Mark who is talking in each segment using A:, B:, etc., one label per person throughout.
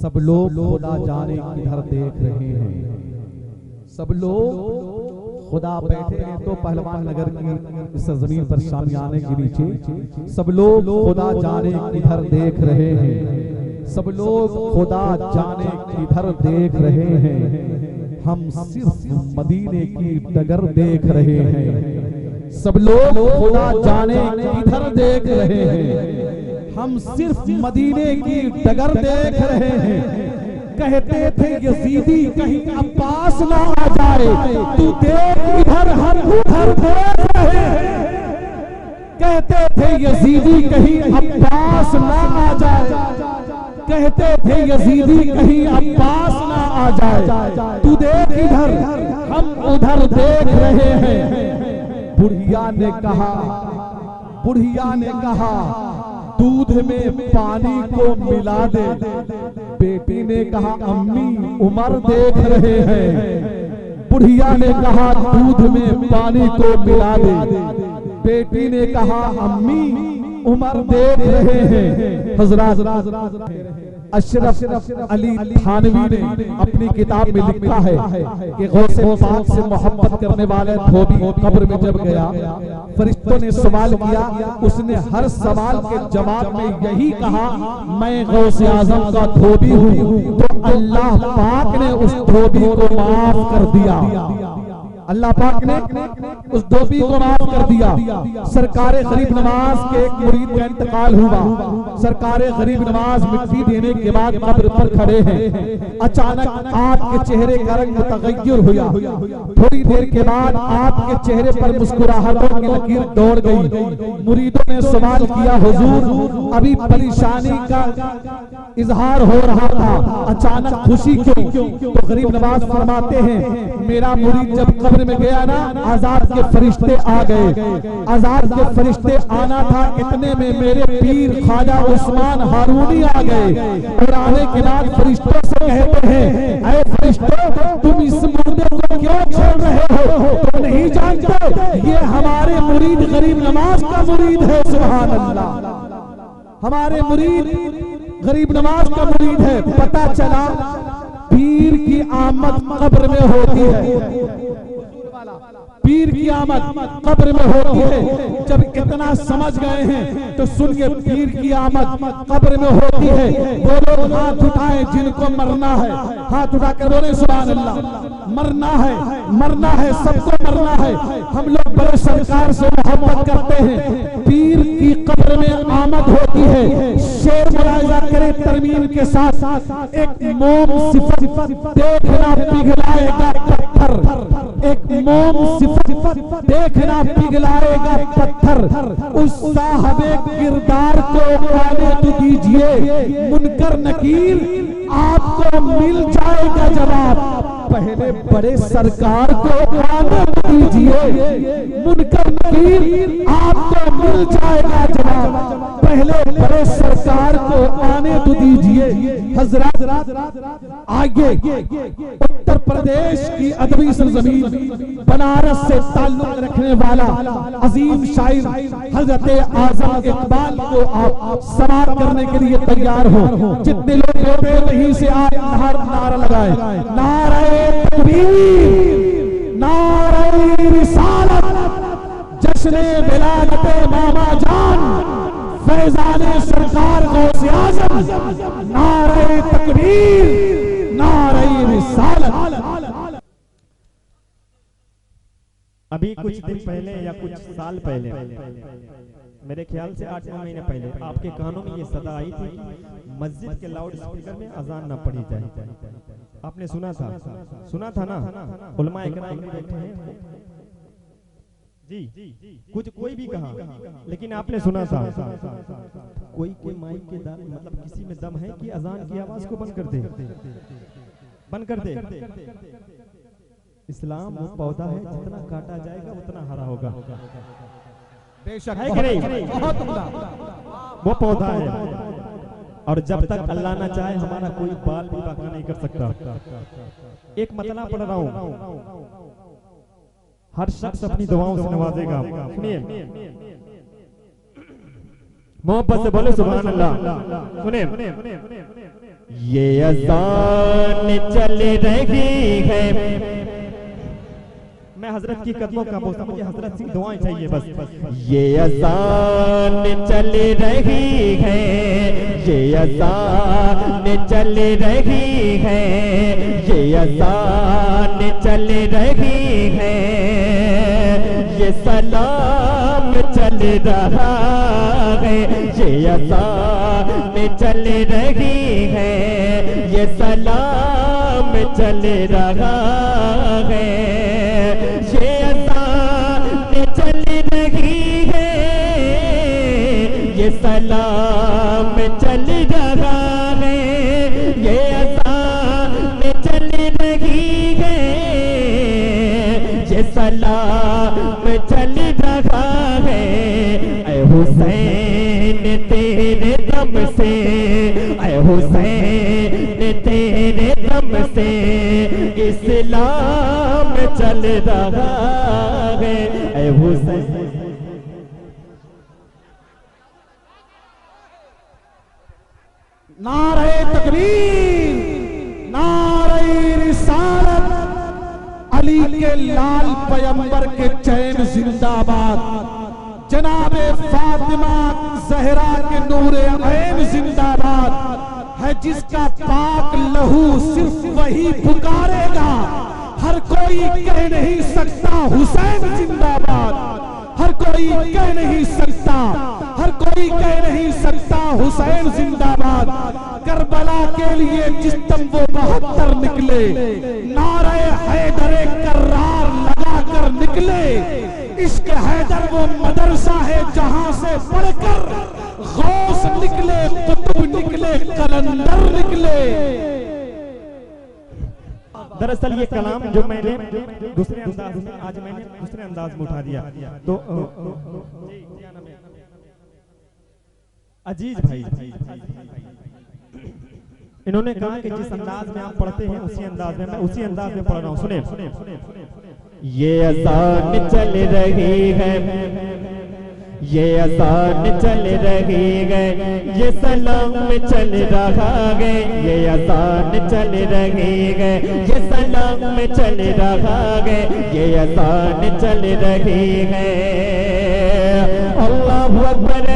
A: सब लोग खुदा जाने किधर देख रहे हैं। सब लोग खुदा बैठे हैं तो पहलवान नगर की इस जमीन पर शामियाने के नीचे सब लोग खुदा जाने किधर देख रहे हैं। सब लोग खुदा जाने किधर देख रहे हैं। हम सिर्फ मदीने की डगर देख रहे हैं। सब लोग खुदा जाने किधर देख रहे हैं। हम सिर्फ मदीने की डगर देख रहे हैं। कहते थे यजीदी कहीं अब्बास ना आ जाए, तू देख इधर हम उधर देख रहे हैं। कहते थे यजीदी कहीं अब्बास ना आ जाए, कहते थे यजीदी कहीं अब्बास ना आ जाए, तू देख इधर हम उधर देख रहे हैं। बुढ़िया ने कहा, बुढ़िया ने कहा दूध में पानी को मिला दे। बेटी ने कहा अम्मी उमर देख रहे हैं। बुढ़िया ने कहा दूध में पानी को मिला दे। बेटी ने कहा अम्मी उमर देख रहे हैं। हज़रत अशरफ अली थानवी ने अपनी किताब में लिखा है कि गौसे पाक से मोहब्बत करने वाले धोबी कब्र में जब गया, फरिश्तों ने सवाल किया, उसने हर सवाल के जवाब में यही कहा मैं गौसे आजम का धोबी हूँ। तो अल्लाह पाक ने उस धोबी को माफ कर दिया। अल्लाह पाक ने उस धोबी को माफ कर दिया। सरकारे गरीब नवाज के एक मुरीद का इंतकाल हुआ। सरकारे गरीब नवाज मिट्टी देने के बाद कब्र पर खड़े हैं। अचानक आपके चेहरे का रंग मुतगय्यर हुआ। थोड़ी देर के बाद आपके चेहरे पर मुस्कुराहटों की लकीर दौड़ गई। मुरीदों ने सवाल किया हुजूर अभी परेशानी का इजहार हो रहा था, अचानक खुशी क्यों? तो गरीब नवाज फरमाते हैं मेरा मुरीद जब कब्र में गया ना, आजाद के फरिश्ते आ गए। आजाद के फरिश्ते आना था, इतने में मेरे पीर ख्वाजा उस्मान हारूनी आ गए। और आने के बाद फरिश्तों से कहते हैं ऐ फरिश्तों तुम इस मुर्दे को क्यों छोड़ रहे हो? तुम नहीं जानते ये हमारे मुरीद गरीब नवाज का मुरीद है। सुभान अल्लाह, हमारे मुरीद गरीब नवाज का मुरीद है। पता चला पीर की आमद कब्र में होती है। पीर की आमद कब्र में होती है। जब इतना समझ गए हैं तो सुनिए, पीर की आमद कब्र में होती है। वो लोग हाथ उठाए जिनको मरना है, हाथ उठा कर बोले सुभान अल्लाह। मरना है, मरना है, सबको मरना है। हम लोग बड़े सरकार से मोहब्बत करते हैं। पीर की कब्र में आमद होती है। शेर मुलाहिजा करें तरमीम के साथ, एक मोम सिफत देखना पिघलाएगा पत्थर। एक मोम सिफत देखना पिघलाएगा पत्थर। उस साहबे किरदार को आने तो दीजिए, मुनकर नकीर आपको मिल जाएगा जवाब। पहले बड़े सरकार को आने दीजिए, मुनकर नकीर आपको मिल जाएगा जवाब। पहले बड़े सरकार को आने तो दीजिए। हजरत आगे उत्तर प्रदेश की अदबी सरजमीन बनारस से ताल्लुक रखने वाला अजीम शायर हजरत आजम इकबाल को आप समाप्त करने के लिए तैयार हो। जितने लोग वहीं से आए नारा लगाए, नारे तकबीर, नारे रिसालत, जश्ने विलादते मामा जान फैजाने सरकार गौसे आज़म, नारे तकबीर, नारे रिसालत।
B: अभी कुछ दिन पहले या कुछ साल पहले, मेरे ख्याल से 8-9 महीने पहले, आपके कानों में ये सदा आई थी कि मस्जिद के लाउड स्पीकर में अजान ना पढ़ी जाए। आपने सुना था ना? उलमा इकराम भी बैठे हैं जी, कुछ कोई भी कहा, लेकिन आपने सुना था कोई के माइक के दम, मतलब किसी में दम है कि अजान की आवाज को बंद कर दे, बंद कर दे। इस्लाम वो पौधा है जितना काटा जाएगा उतना हरा होगा।
A: बेशक
B: है कि नहीं? वो पौधा है, और जब तक अल्लाह ना चाहे हमारा कोई बाल भी बाका नहीं कर सकता। एक मतला पढ़ रहा हूँ, हर शख्स अपनी दुआओं से नवाजेगा। सुनिए, मोहब्बत से बोले सुभान अल्लाह। सुनिए, ये अज़ान चल रही है। मैं हजरत की कदमों का बोलता, मुझे हजरत की दुआएं चाहिए बस। ये अज़ान चल रही है, ये अज़ान चल रही है, ये अज़ान चल रही है, ये सलाम चल रहा है, ये अज़ान चल रही है, ये सलाम चल रहा है, ये अज़ान चल रही है, ये सलाम चल रहा है, ये अज़ान चल रही है, ये सलाम चल रहा है। ऐ हुसैन तेरे दम से, ऐ हुसैन तेरे दम से इस्लाम चल रहा है। ऐ हुसैन
A: नारे तकबीर, नारे रिसालत, अली के लाल पैगंबर के चैन जिंदाबाद, जनाबे फातिमा ज़हरा के नूरे ऐन जिंदाबाद, है जिसका पाक लहू सिर्फ वही पुकारेगा, हर कोई कह नहीं सकता हुसैन जिंदाबाद, हर कोई कह नहीं सकता, हर कोई कह नहीं सकता हुसैन जिंदाबाद। करबला के लिए जिस्म वो 72 निकले, नारे हैदरे कर्रार लगा कर निकले, इश्क हैदर वो मदरसा है जहां से पढ़कर गौस निकले, कुतुब निकले, कलंदर निकले।
B: दरअसल ये कलाम जो मैंने दूसरे अंदाज में, आज मैंने दूसरे अंदाज में उठा दिया, तो अजीज भाई इन्होंने कहा कि जिस अंदाज में आप पढ़ते हैं उसी अंदाज में, मैं उसी अंदाज में पढ़ रहा हूँ। सुने। ये अज़ान चल रही है, ये अज़ान चल रही है, ये सलाम चल रहा है, ये अज़ान चल रही है, ये सलाम चल रहा है, ये अज़ान चल रही है। अल्लाहु अकबर,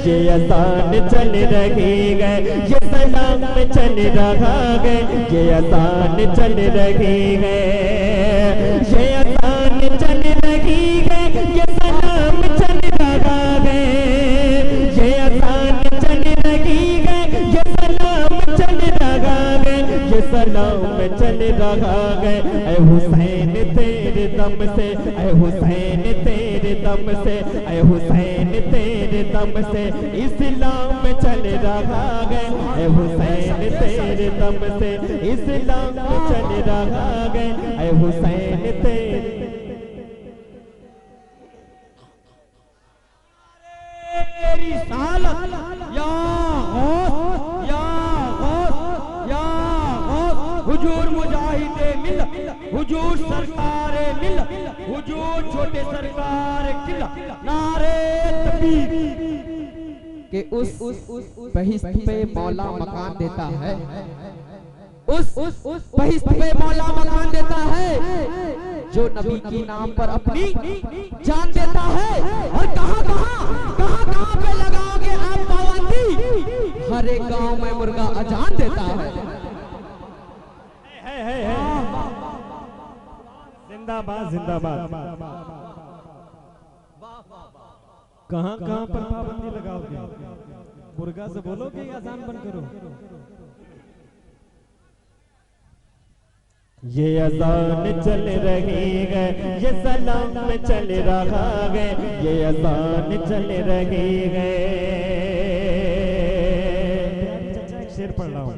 B: ये अज़ान चल रही है, ये सलाम चल रहा है, ये अज़ान चल रही है, ये अज़ान चल रही है, ये सलाम चल रहा है, ये अज़ान चल रही है, ये सलाम चल रहा है, ये सलाम चल रहा है। ऐ हुसैन तेरे दम से, ऐ हुसैन तेरे दम से, ऐ हुसैन तेरे दम से इस्लाम चल रहा है, ऐ हुसैन तेरे दम से इस्लाम चल रहा है, ऐ हुसैन तेरे।
A: रिसालत या गौस, या गौस, या गौस, हुजूर मुजाहिदे मिल्लत, हुजूर सरकारे मिल्लत, हुजूर छोटे सरकार किला, नारे तकबीर।
C: कि उस बहिश्त पे मौला मकान देता है, उस बहिश्त पे मौला मकान देता है, जो नबी की नाम पर अपनी जान देता है। और कहां कहां पे लगाओगे आप पाबंदी, हर एक गांव में मुर्गा अजान देता है।
B: जिंदाबाद जिंदाबाद। कहां पर पाबंदी लगाओगे? मुर्गा से बोलोगे या अजान बंद करो? ये अज़ान चल रही है, ये सलाम चल रहा है, ये अज़ान चल रही है। शेर पढ़ रहा हूँ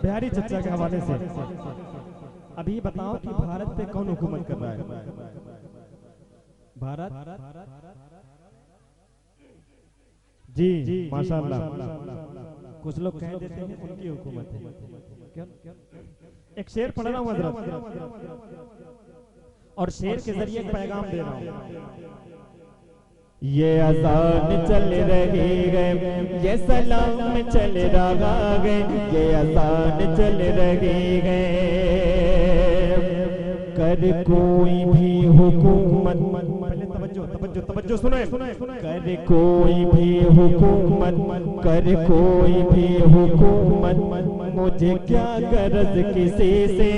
B: बिहारी चचा के हवाले से। अभी बताओ कि भारत पे कौन हुकूमत कर रहा है? भारत जी माशाल्लाह। कुछ लोग कह देते हैं उनकी हुकूमत है। क्यों? एक शेर पढ़ रहा हूँ हजरत, और शेर के जरिए एक पैगाम दे रहा हूँ। ये अजान चल रही है, ये सलाम चल रहा है, ये अजान चल रही है। कर कोई भी हुकूमत, पहले तवज्जो तवज्जो तवज्जो सुने, कर कोई भी हुकूमत, कर कोई भी हुकूमत, मुझे क्या गरज किसी से,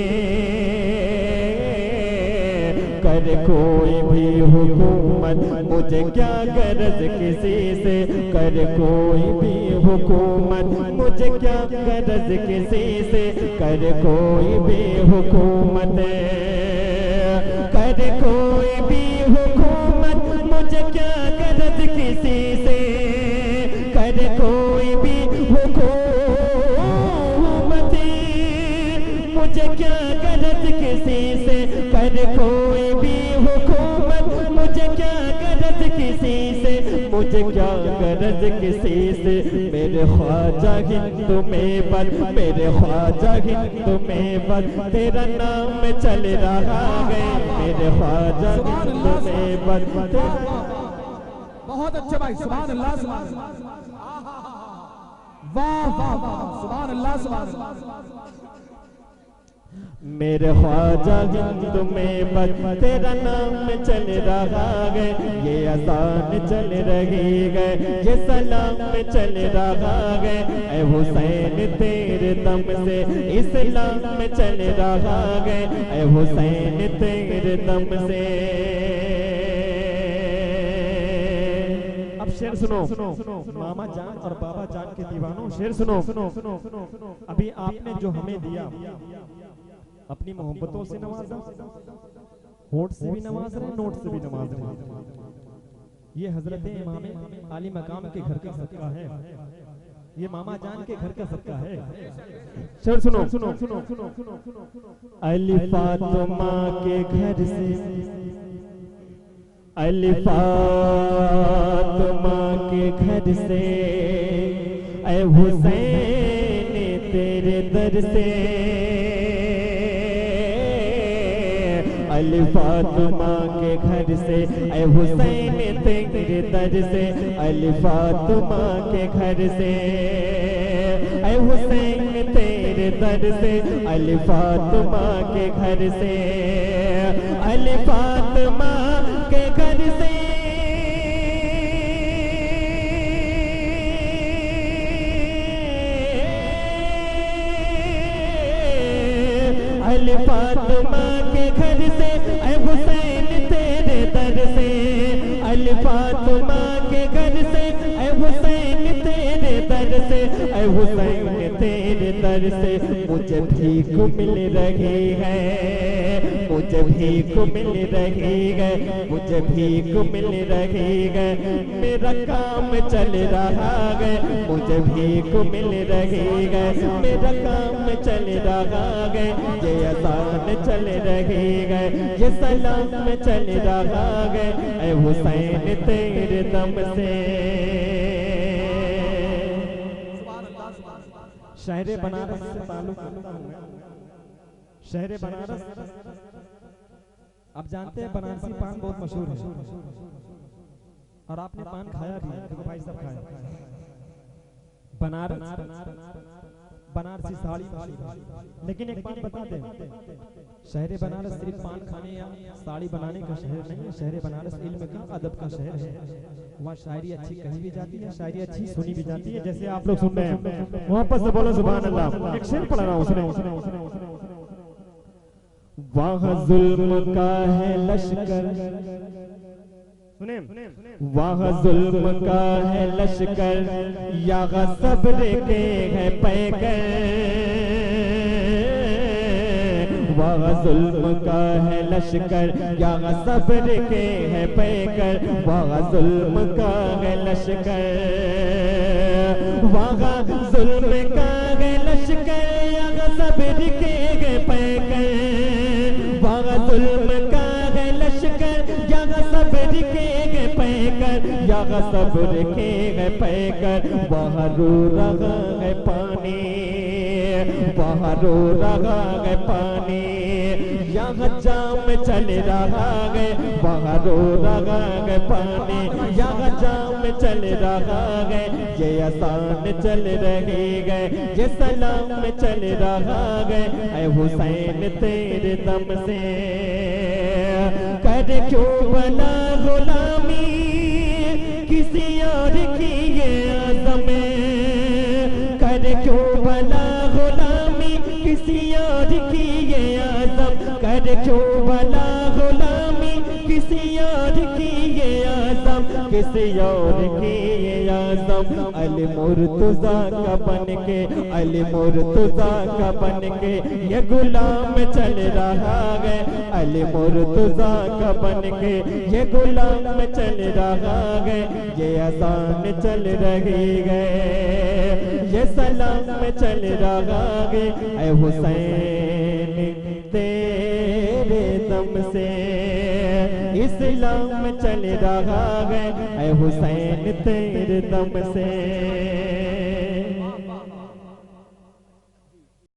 B: कर कोई भी हुकूमत, मुझे क्या गरज किसी से, कर कोई भी हुकूमत, मुझे क्या गरज किसी से, कर कोई भी हुकूमत, कर कोई भी हुकूमत, मुझे क्या गरज किसी से, कर कोई भी हुकूमत, मुझे क्या गरज किसी से, कर कोई भी हुकूमत, मुझे क्या गरज किसी से, मुझे क्या गरज किसी से। मेरे ख्वाजा हिंद में बद, मेरे ख्वाजा हिंद में बद, तेरा नाम चल रहा है, मेरे ख्वाजा हिंद में बद।
A: बहुत अच्छे भाई, सुभान अल्लाह, सुभान अल्लाह, वाह वाह वाह, सुभान अल्लाह, सुभान अल्लाह।
B: मेरे ख्वाजा हिंद में बद, तेरा नाम चल रहा है, ये अज़ान चल रही है, ये सलाम चल रहा है। ऐ हुसैन तेरे दम से इस्लाम चल रहा है, ऐ हुसैन तेरे दम से। अब शेर सुनो, मामा जान और बाबा जान के दीवानों, शेर सुनो। अभी आपने जो हमें दिया, अपनी मोहब्बतों से नवाजा, होठ से भी नवाज रहे, नोट से भी नवाज रहे। ये हजरत इमाम आली मकाम के घर का सदका है, ये मामा जान के घर का सदका है। शेर सुनो, अली फातिमा के घर से, अली फातिमा के घर से, ऐ हुसैन तेरे दर से, अली फातिमा के घर से, ऐ हुसैन तेरे दर से, अली फातिमा के घर से, ऐ हुसैन तेरे दर से, अली फातिमा के घर से, अली फातिमा के घर से, अली फातिमा के घर से, ऐ हुसैन तेरे दर से, अली फातिमा के घर से, ऐ हुसैन तेरे दर से, ऐ हुसैन तेरे दर से। मुझे भीख मिल रही है, मुझे भीख मिल रही है, मुझे भीख मिल रही है, मेरा काम चल रहा है, मुझे भीख मिल रही है, मेरा काम चल रहा है, ये अज़ान चल रही है, ये सलाम चल रहा है, ऐ हुसैन तेरे दम से। शहर बनारस से ताल्लुक रखता हूं मैं। शहर बनारस, आप जानते हैं बनारसी पान बहुत मशहूर है, और आपने पान खाया भी है, देखो भाई सब खाया। बनारस, बनारसी साड़ी, लेकिन एक बात बता दें, शहर बनारस सिर्फ पान खाने या साड़ी बनाने का शहर नहीं है, शहर बनारस इल्म का, अदब का शहर है। वहाँ शायरी अच्छी कही भी जाती है, शायरी अच्छी सुनी भी जाती है, जैसे आप लोग सुन रहे हैं। वापस से बोलो सुभान अल्लाह। एक शेर पढ़ रहा हूँ, सुने। वहाँ जुल्म का है लश्कर, सुने, वहाँ जुल्म का है लश्कर, यहाँ सब्र के है पैकर, वहाँ जुल्म का है लश्कर, यहाँ सब्र के है पैकर, वहाँ जुल्म का है लश्कर, वहाँ जुल्म का है लश्कर, यहाँ सब्र के है पैकर, वहाँ जुल्म का है लश्कर, यहाँ सब्र के है पैकर, या रहा सब्र के है पैकर, वहाँ रो रहा है पानी, वहाँ रो रहा है पानी। यहाँ जाम चल रहा है, वहाँ रो रहा है पानी। यहाँ जाम चल रहा है, ये आसान चल रही है, ये सलाम चल रहा है। ऐ हुसैन तेरे दम से कर क्यों बना गुलामी, किसी और की ये आज़म, कर क्यों बना गुलामी, किसी और की ये आज़म, कर क्यों बना गुलामी, किसी और की ये आज़म, किसी और की ये आज़म। अली मुर्तज़ा का बन के, अली मुर्तज़ा का बन के ये गुलाम चल रहा है, अली मुर्तज़ा का बन के ये गुलाम चल रहा है। ये अज़ान चल रही है, ये सलाम चल रहा है। ऐ हुसैन तेरे दम से इस्लाम चल रहा है, ऐ हुसैन तेरे दम से।